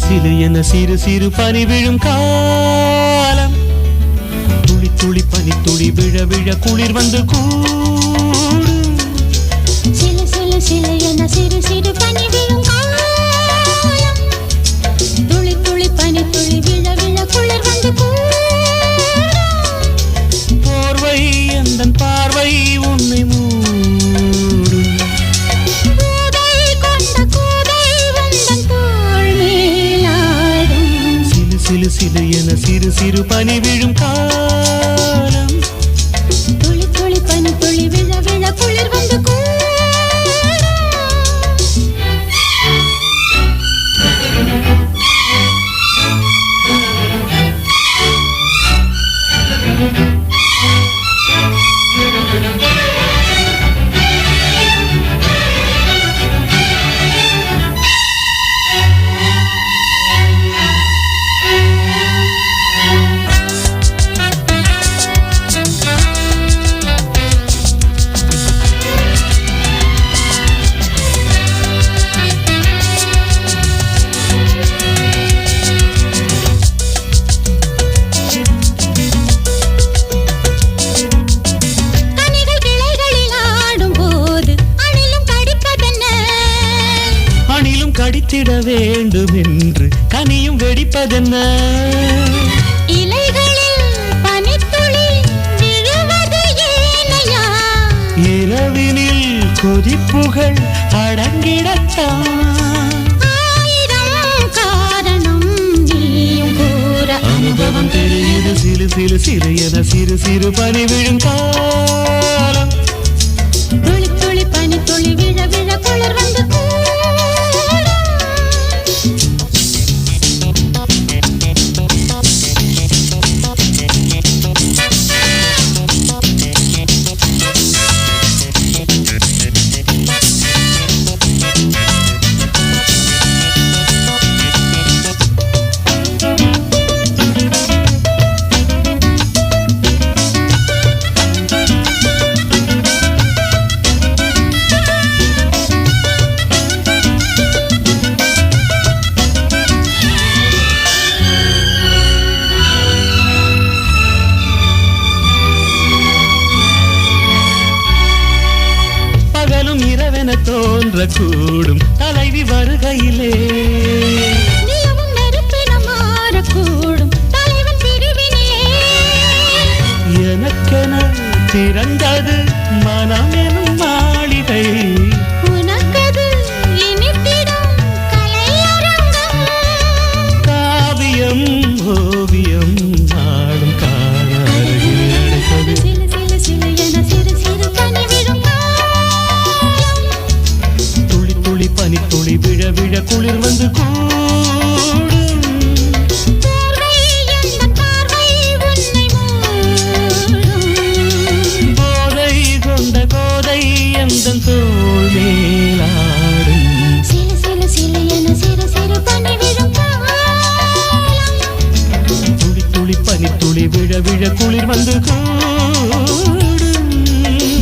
சிலு என சிறு சிறு பனி விழும் காலம் துளி துளி பனி துளி விழ விழ குளிர் வந்து கூடும் சிலு சிலு சிலு என சிறு சிறு பனி விழும் காலம் துளி துளி பனி துளி விழ விழ குளிர் வந்து கூடும் போர்வை எந்தன் பார்வை உன்னை மூடும் கூதை கொண்ட கூதை உந்தன் தோள் மேலாடும் சிலு சிலு சிலு என சிறு சிறு பனி விழும் காலம் துளி துளி பனி துளி விழ விழ குளிர் வந்து கூடும் கடித்திட வேண்டும் என்று கனியும் வெடிப்பதென்ன இலைகளில் பனித்துளி விழுவது ஏனையா இரவினில் கொதிப்புகள் அடங்கிடத்தான் ஆயிரம் காரணம் நீயும் கூற அனுபவம் தெரியுது சிறு சிறு சிறு என சிறு சிறு பனி விழும் காலம் துளி துளி பனி துளி விழ விழ குளிர் வந்து தோன்றக்கூடும் தலைவி வருகையிலே நிலவும் நெருப்பின மாறக்கூடும் தலைவன் பிரிவினே எனக்கென திறந்தது மனம் எனும் மாளிகை உனக்கது இனித்திடும் கலையரங்கம் காவியம் ஓவியம் நாடும் காண அருகில் நடப்பது சிலு சிலு சிலு என சிறு சிறு பனி விழும் பனி துளி விழ விழ குளிர் வந்து கூடும் போதை கொண்ட கோதை எந்தன் தோள் மேலாடும் சிலு சிலு சிலு என சிறு சிறு பனி விழும் துளி துளி பனி துளி விழ விழ குளிர் வந்து கூடும்